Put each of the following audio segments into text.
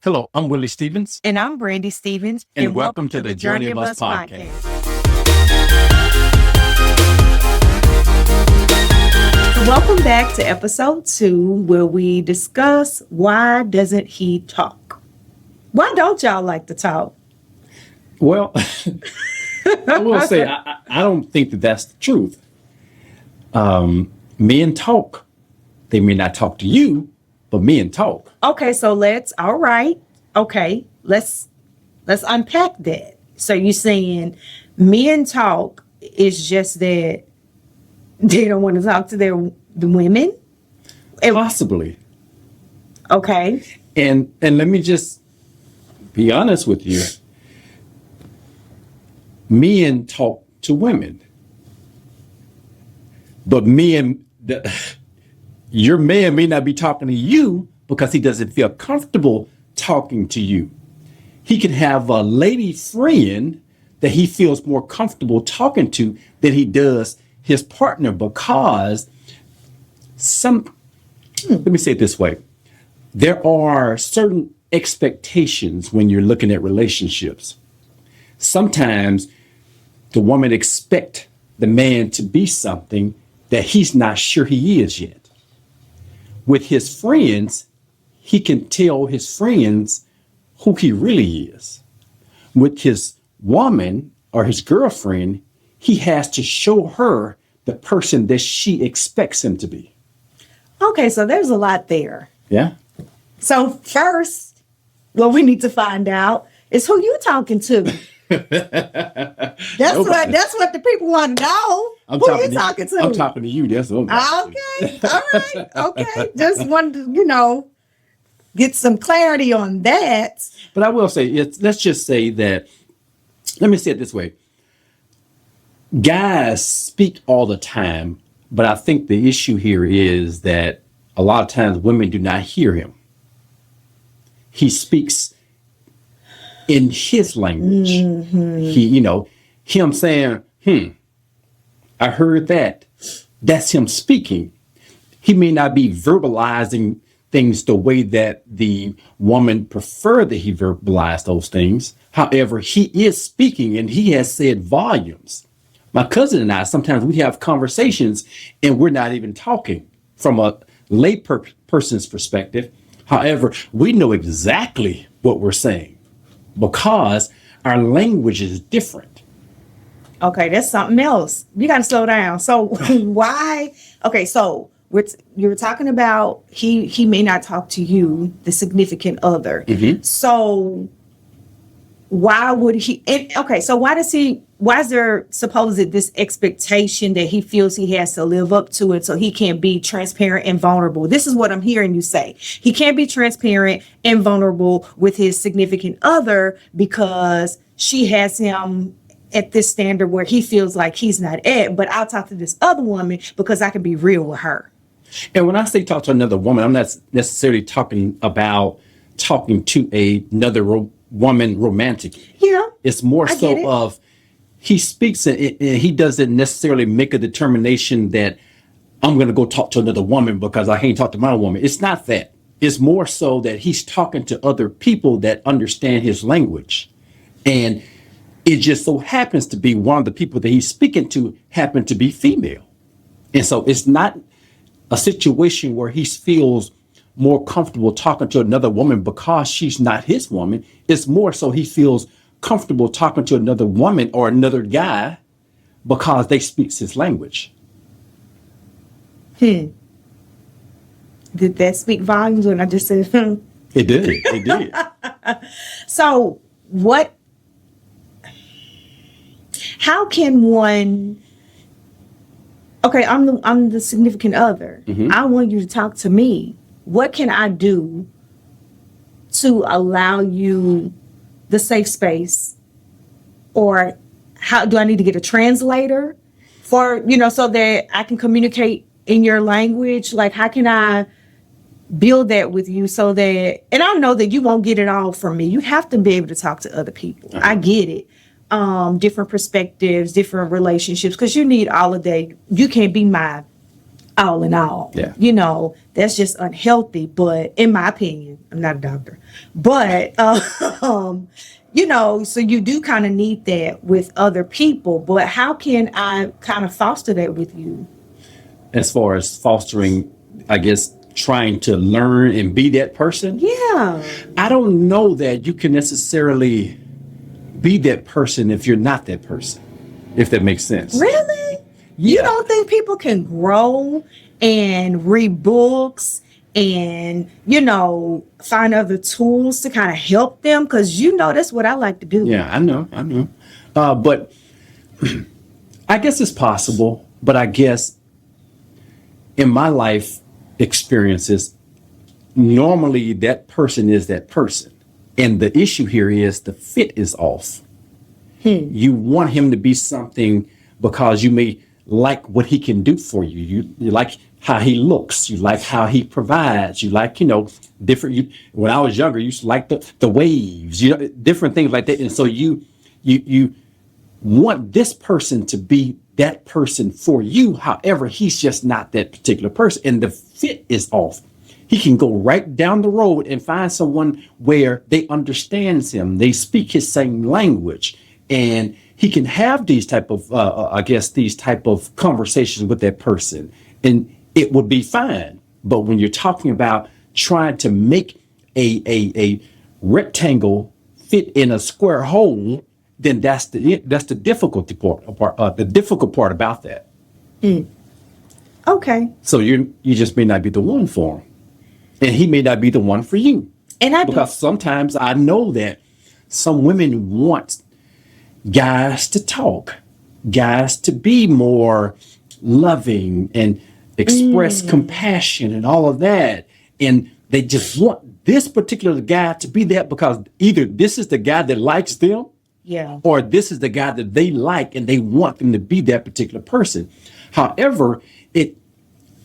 Hello, I'm Willie Stevens. And I'm Brandy Stevens. And welcome to the Journey of Us podcast. Welcome back to episode 2, where we discuss why doesn't he talk? Why don't y'all like to talk? Well, I will say I don't think that that's the truth. Men talk. They may not talk to you, but men talk. Okay, so let's unpack that. So you're saying men talk, it's just that they don't want to talk to the women? Possibly. Okay. And let me just be honest with you. Men talk to women. But your man may not be talking to you because he doesn't feel comfortable talking to you. He can have a lady friend that he feels more comfortable talking to than he does his partner, because let me say it this way. There are certain expectations when you're looking at relationships. Sometimes the woman expects the man to be something that he's not sure he is yet. With his friends, he can tell his friends who he really is. With his woman or his girlfriend, he has to show her the person that she expects him to be. Okay, so there's a lot there. Yeah. So first, what we need to find out is who you talking to. That's what the people want to know. Who you talking to? I'm talking to you. That's what I'm okay. All right. Okay. Just wanted to, get some clarity on that. But I will say, let's just say that, let me say it this way. Guys speak all the time, but I think the issue here is that a lot of times women do not hear him. He speaks in his language. Mm-hmm. Him saying, I heard that. That's him speaking. He may not be verbalizing things the way that the woman preferred that he verbalize those things. However, he is speaking and he has said volumes. My cousin and I, sometimes we have conversations and we're not even talking from a lay person's perspective. However, we know exactly what we're saying because our language is different. Okay, that's something else. You got to slow down. So why? Okay, so you're talking about he may not talk to you, the significant other. Mm-hmm. So why would he? So why is there supposed this expectation that he feels he has to live up to it so he can't be transparent and vulnerable? This is what I'm hearing you say. He can't be transparent and vulnerable with his significant other because she has him at this standard where he feels like he's not at, but I'll talk to this other woman because I can be real with her. And when I say talk to another woman, I'm not necessarily talking about talking to another woman romantically. Yeah. It's more so of he speaks and he doesn't necessarily make a determination that I'm going to go talk to another woman because I can't talk to my woman. It's not that. It's more so that he's talking to other people that understand his language. And it just so happens to be one of the people that he's speaking to happen to be female. And so it's not a situation where he feels more comfortable talking to another woman because she's not his woman. It's more so he feels comfortable talking to another woman or another guy because they speak his language. Did that speak volumes when I just said It did. It did. So how can one? Okay, I'm the significant other. Mm-hmm. I want you to talk to me. What can I do to allow you the safe space? Or how do I need to get a translator for, so that I can communicate in your language? Like, how can I build that with you so that, and I know that you won't get it all from me. You have to be able to talk to other people. Uh-huh. I get it. Different perspectives, different relationships, because you need all of that. You can't be my all in all. Yeah. That's just unhealthy. But in my opinion, I'm not a doctor, but so you do kind of need that with other people. But how can I kind of foster that with you? As far as fostering, I guess, trying to learn and be that person. Yeah. I don't know that you can necessarily be that person if you're not that person, if that makes sense. Really? Yeah. You don't think people can grow and read books and, find other tools to kind of help them? Because, that's what I like to do. Yeah, I know. But I guess it's possible. But I guess in my life experiences, normally that person is that person. And the issue here is the fit is off. You want him to be something because you may like what he can do for you. You like how he looks. You like how he provides. You like, different. When I was younger, you used to like the waves, different things like that. And so you want this person to be that person for you. However, he's just not that particular person. And the fit is off. He can go right down the road and find someone where they understands him. They speak his same language. And he can have these type of, these type of conversations with that person, and it would be fine. But when you're talking about trying to make a rectangle fit in a square hole, then that's the difficulty part. The difficult part about that. Okay. So you just may not be the one for him, and he may not be the one for you. Because sometimes I know that some women want guys to talk, guys to be more loving and express compassion and all of that. And they just want this particular guy to be that because either this is the guy that likes them, or this is the guy that they like and they want them to be that particular person. However, it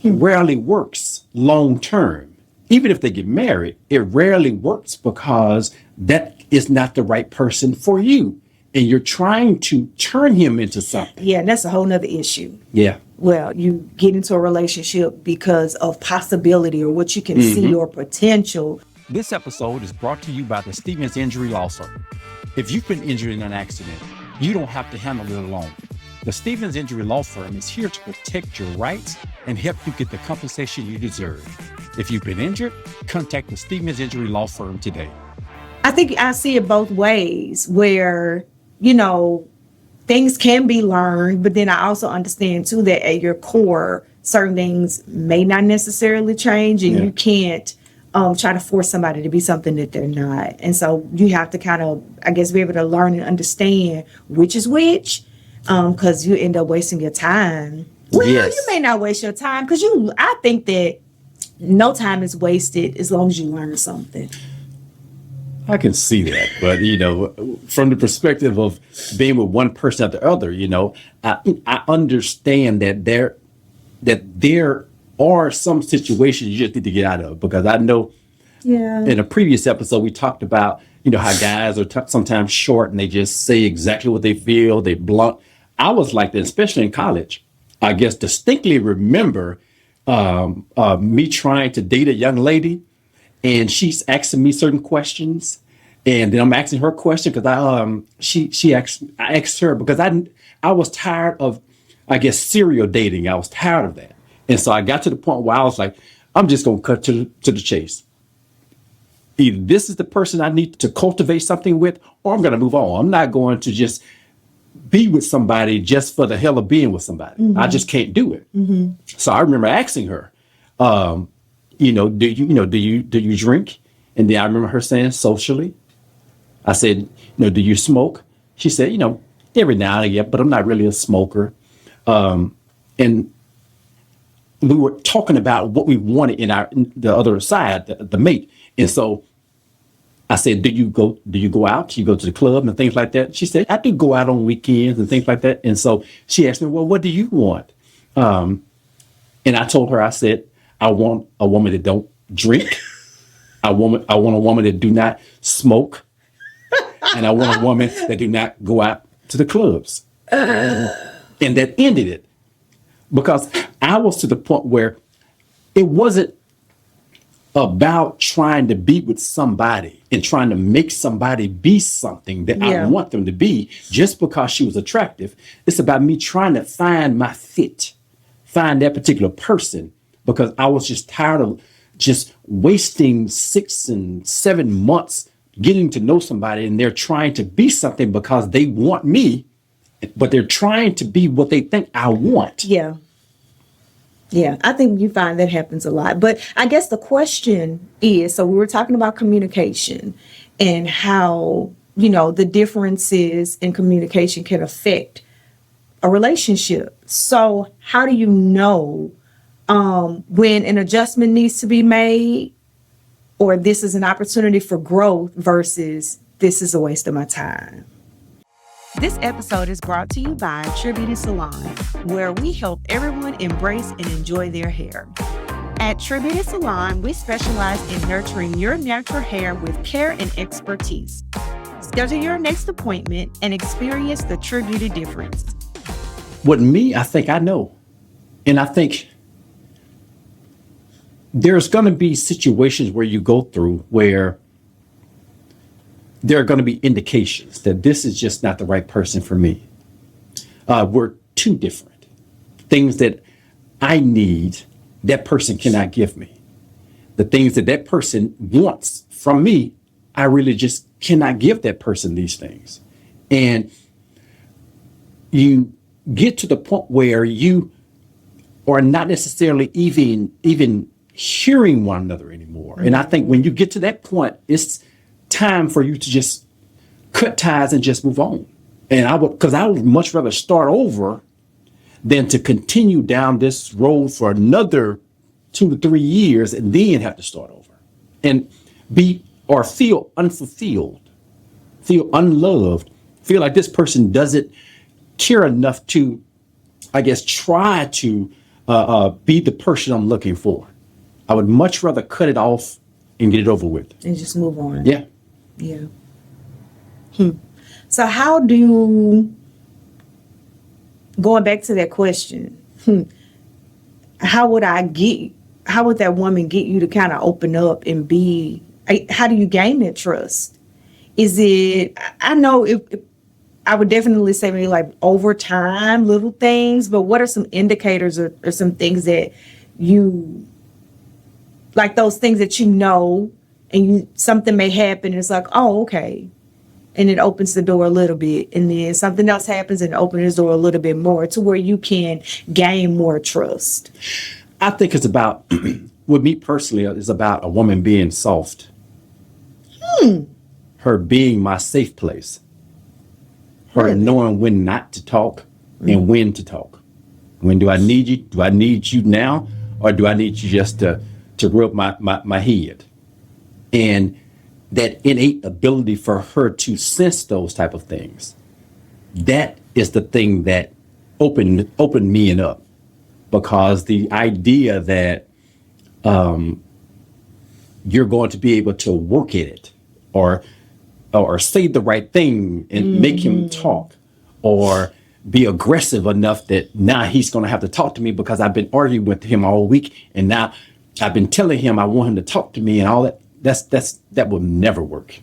rarely works long term. Even if they get married, it rarely works because that is not the right person for you. And you're trying to turn him into something. Yeah, and that's a whole nother issue. Yeah. Well, you get into a relationship because of possibility or what you can see or potential. This episode is brought to you by the Stevens Injury Law Firm. If you've been injured in an accident, you don't have to handle it alone. The Stevens Injury Law Firm is here to protect your rights and help you get the compensation you deserve. If you've been injured, contact the Stevens Injury Law Firm today. I think I see it both ways where, things can be learned, but then I also understand too that at your core, certain things may not necessarily change, and you can't try to force somebody to be something that they're not. And so you have to kind of, I guess, be able to learn and understand which is which, because you end up wasting your time. Well, you may not waste your time because I think that no time is wasted as long as you learn something. I can see that, but from the perspective of being with one person after the other, I understand that there are some situations you just need to get out of, because I know in a previous episode we talked about how guys are sometimes short and they just say exactly what they feel. They blunt. I was like that, especially in college. I guess distinctly remember me trying to date a young lady. And she's asking me certain questions, and then I'm asking her question because I asked her because I was tired of, I guess, serial dating. I was tired of that, and so I got to the point where I was like, I'm just gonna cut to the chase. Either this is the person I need to cultivate something with, or I'm gonna move on. I'm not going to just be with somebody just for the hell of being with somebody. I just can't do it. So I remember asking her. Do you drink? And then I remember her saying socially. I said, do you smoke? She said, every now and again, but I'm not really a smoker. And we were talking about what we wanted in the other side, the mate. And so I said, do you go out? Do you go to the club and things like that? She said, I do go out on weekends and things like that. And so she asked me, well, what do you want? And I told her, I said, I want a woman that don't drink. I want a woman that do not smoke. And I want a woman that do not go out to the clubs. And that ended it. because I was to the point where it wasn't about trying to be with somebody and trying to make somebody be something that I Yeah. want them to be just because she was attractive. It's about me trying to find my fit, find that particular person, because I was just tired of just wasting 6 and 7 months getting to know somebody, and they're trying to be something because they want me, but they're trying to be what they think I want. Yeah. Yeah, I think you find that happens a lot. But I guess the question is, so we were talking about communication and how, the differences in communication can affect a relationship. So how do you know when an adjustment needs to be made, or this is an opportunity for growth versus this is a waste of my time? This episode is brought to you by Tribute Salon, where we help everyone embrace and enjoy their hair. At Tribute Salon, we specialize in nurturing your natural hair with care and expertise. Schedule your next appointment and experience the Tribute difference. With me, I think I know. And I think there's going to be situations where you go through where there are going to be indications that this is just not the right person for me. We're too different. Things that I need, that person cannot give me. The things that that person wants from me, I really just cannot give that person these things. And you get to the point where you are not necessarily even hearing one another anymore. And I think when you get to that point, it's time for you to just cut ties and just move on. And I would much rather start over than to continue down this road for another 2 to 3 years and then have to start over and feel unfulfilled, feel unloved, feel like this person doesn't care enough to, I guess, try to be the person I'm looking for. I would much rather cut it off and get it over with. And just move on. Yeah. Yeah. So going back to that question, how would that woman get you to kind of open up and how do you gain that trust? I know I would definitely say maybe like over time, little things, but what are some indicators or some things that like those things that and something may happen and it's like, oh, okay. And it opens the door a little bit. And then something else happens and opens the door a little bit more to where you can gain more trust. I think it's about, with me personally, it's about a woman being soft. Her being my safe place. Her Really? knowing when not to talk and when to talk. When do I need you? Do I need you now? Or do I need you just to rub my head? And that innate ability for her to sense those type of things, that is the thing that opened me up, because the idea that you're going to be able to work at it or say the right thing and make him talk, or be aggressive enough that now he's going to have to talk to me because I've been arguing with him all week and now I've been telling him I want him to talk to me and all that. That will never work.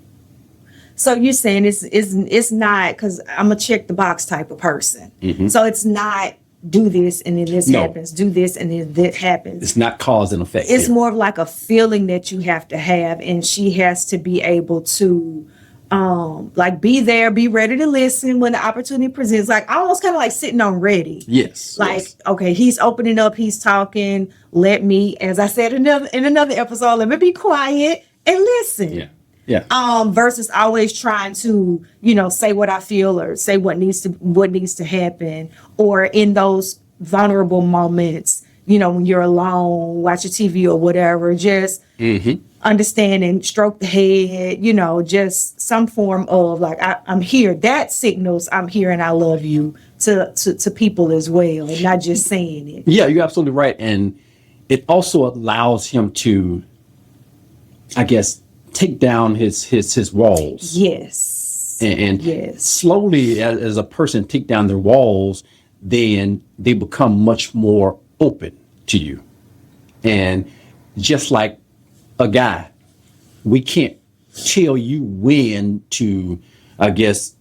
So you're saying it's not, because I'm a check the box type of person. Mm-hmm. So it's not do this and then this happens, do this and then that happens. It's not cause and effect. It's more of like a feeling that you have to have, and she has to be able to like be there, be ready to listen when the opportunity presents, like almost kind of like sitting on ready. Yes. Like, yes. Okay, he's opening up, he's talking. Let me, as I said in another episode, let me be quiet and listen. Yeah. Yeah. Versus always trying to, say what I feel or say what needs to happen, or in those vulnerable moments, when you're alone, watching TV or whatever, just understand and stroke the head, just some form of like, I'm here. That signals I'm here and I love you to people as well, and not just saying it. Yeah, you're absolutely right. And it also allows him to, I guess, take down his walls. Yes. And yes. slowly, as a person take down their walls, then they become much more open to you. And just like a guy, we can't tell you when to, I guess,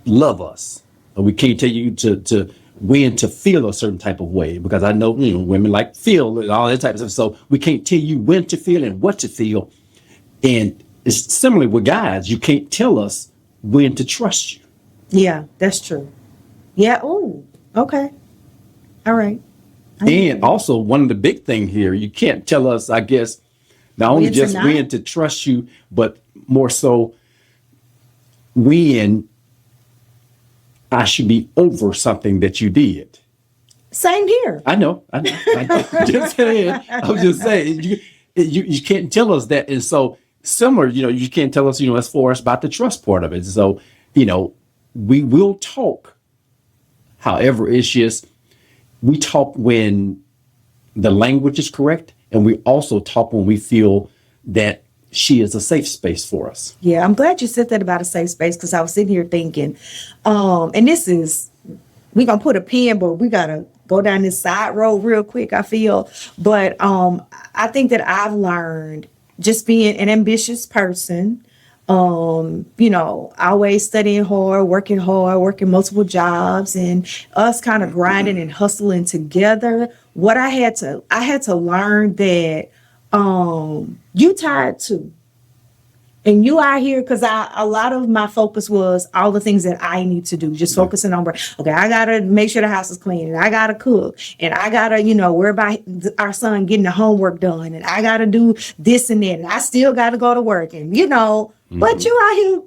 love us. Or we can't tell you to when to feel a certain type of way, because I know, women like feel and all that type of stuff. So we can't tell you when to feel and what to feel. And it's similar with guys. You can't tell us when to trust you. Yeah, that's true. Yeah. Oh, okay. All right. And also, one of the big thing here, you can't tell us, I guess, not only just when to trust you, but more so when I should be over something that you did. Same here. I know. I'm just saying. You can't tell us that. And so similar, you can't tell us, as far as about the trust part of it. So, we will talk. However, it's just, we talk when the language is correct, and we also talk when we feel that she is a safe space for us. Yeah, I'm glad you said that about a safe space, because I was sitting here thinking, and this is, we're going to put a pin, but we got to go down this side road real quick, I feel. But I think that I've learned, just being an ambitious person, always studying hard, working multiple jobs, and us kind of grinding and hustling together. What I had to learn that you tired too. And you are here because a lot of my focus was all the things that I need to do, just focusing on, okay, I got to make sure the house is clean, and I got to cook, and I got to, worry about our son getting the homework done, and I got to do this and that, and I still got to go to work, and, but you out here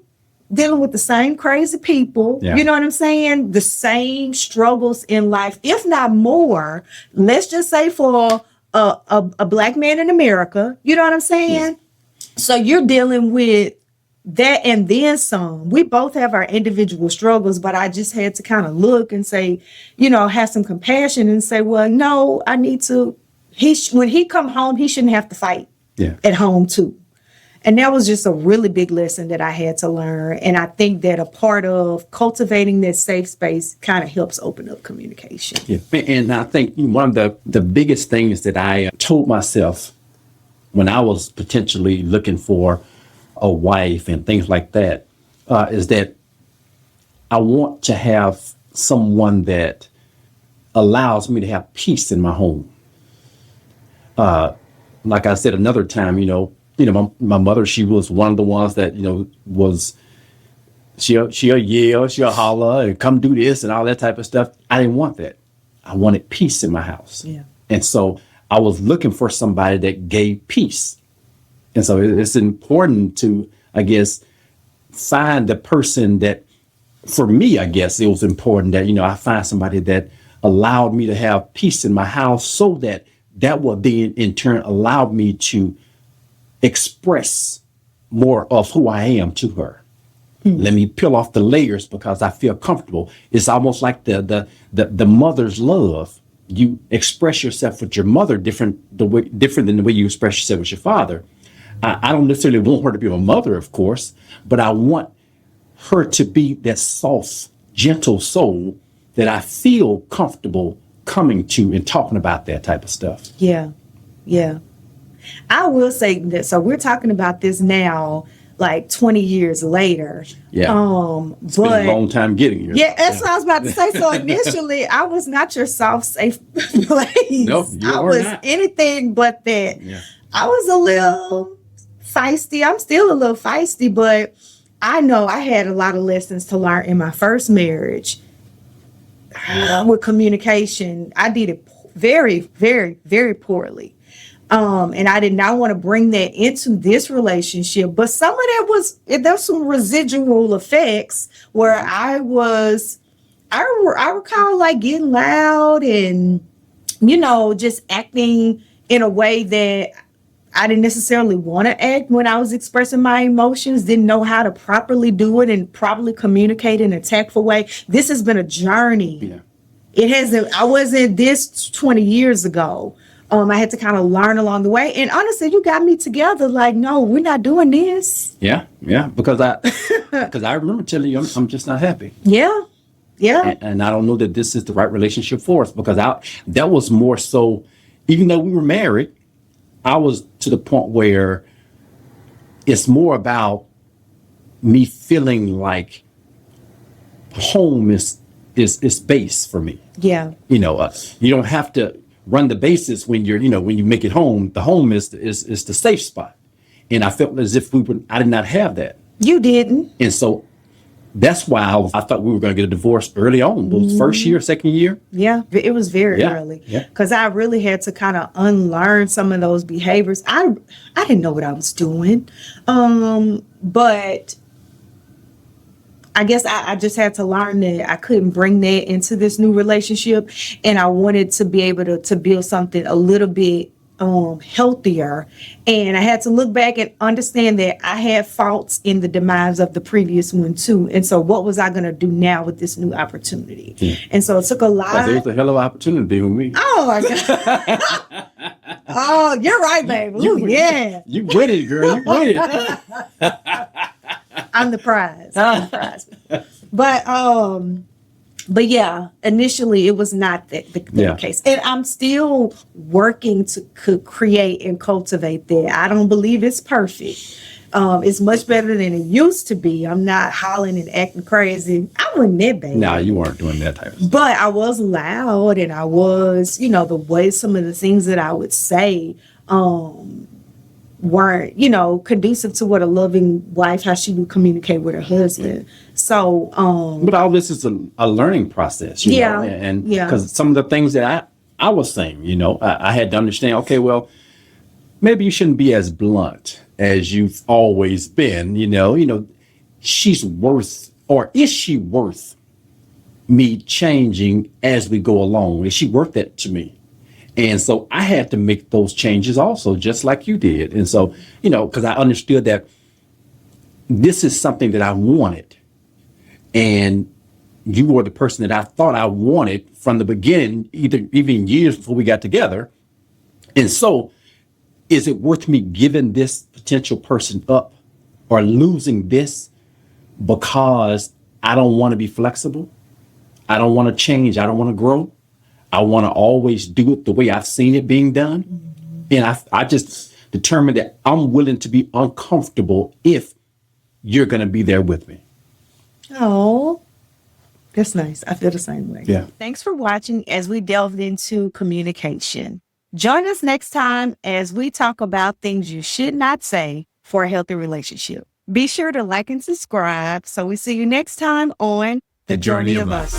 dealing with the same crazy people, you know what I'm saying? The same struggles in life, if not more, let's just say for a Black man in America, you know what I'm saying? Yeah. So you're dealing with that and then some. We both have our individual struggles, but I just had to kind of look and say, have some compassion and say, well, no, I need to, when he come home, he shouldn't have to fight at home too. And that was just a really big lesson that I had to learn. And I think that a part of cultivating that safe space kind of helps open up communication. Yeah. And I think one of the biggest things that I told myself when I was potentially looking for a wife and things like that, is that I want to have someone that allows me to have peace in my home. Like I said another time, my mother, she was one of the ones that, she'll yell, she'll holler and come do this and all that type of stuff. I didn't want that. I wanted peace in my house. Yeah. And so I was looking for somebody that gave peace. And so it's important to, I guess, find the person that, for me, I guess it was important that, I find somebody that allowed me to have peace in my house, so that would then in turn allow me to express more of who I am to her. Let me peel off the layers because I feel comfortable. It's almost like the mother's love. You express yourself with your mother different than the way you express yourself with your father. I don't necessarily want her to be my mother, of course, but I want her to be that soft, gentle soul that I feel comfortable coming to and talking about that type of stuff. Yeah. Yeah. I will say that. So we're talking about this now, like 20 years later. Yeah. It's been a long time getting here. Yeah, that's what I was about to say. So initially, I was not your soft, safe place. Nope, I was not anything but that. Yeah. I was a little feisty. I'm still a little feisty, but I know I had a lot of lessons to learn in my first marriage with communication. I did it very, very, very poorly. And I did not want to bring that into this relationship, but some of that there's some residual effects where I recall like getting loud and, just acting in a way that I didn't necessarily want to act when I was expressing my emotions, didn't know how to properly do it and properly communicate in a tactful way. This has been a journey. Yeah. It hasn't, I wasn't this 20 years ago. I had to kind of learn along the way. And honestly, you got me together. Like, no, we're not doing this. Yeah. Because I remember telling you I'm just not happy. Yeah. Yeah. And I don't know that this is the right relationship for us, because that was more so, even though we were married, I was to the point where it's more about me feeling like home is base for me. Yeah. You don't have to run the bases when when you make it home. The home is the safe spot. And I felt as if I did not have that. You didn't. And so that's why I thought we were going to get a divorce early on. Those first year, second year. Yeah, it was very early. Yeah. Because I really had to kind of unlearn some of those behaviors. I didn't know what I was doing. But I guess I just had to learn that I couldn't bring that into this new relationship. And I wanted to be able to build something a little bit healthier. And I had to look back and understand that I had faults in the demise of the previous one too. And so what was I going to do now with this new opportunity? And so it took a lot. There's a hell of an opportunity with me. Oh my God. Oh, you're right, baby. Ooh, yeah. You win it, girl. You win it. I'm the prize. But yeah, initially it was not the case. And I'm still working to create and cultivate that. I don't believe it's perfect. It's much better than it used to be. I'm not hollering and acting crazy. I wasn't that bad. No, you weren't doing that type of stuff. But I was loud, and I was, the way some of the things that I would say weren't, conducive to what a loving wife, how she would communicate with her husband. So, but all this is a learning process, you know, and because some of the things that I was saying, I had to understand, okay, well, maybe you shouldn't be as blunt as you've always been, she's worth, or is she worth me changing as we go along? Is she worth that to me? And so I had to make those changes also, just like you did. And so, because I understood that this is something that I wanted. And you were the person that I thought I wanted from the beginning, even years before we got together. And so, is it worth me giving this potential person up or losing this because I don't want to be flexible? I don't want to change. I don't want to grow. I want to always do it the way I've seen it being done. Mm-hmm. And I just determined that I'm willing to be uncomfortable if you're going to be there with me. Oh, that's nice. I feel the same way. Yeah. Thanks for watching as we delved into communication. Join us next time as we talk about things you should not say for a healthy relationship. Be sure to like and subscribe so we see you next time on The Journey of Us.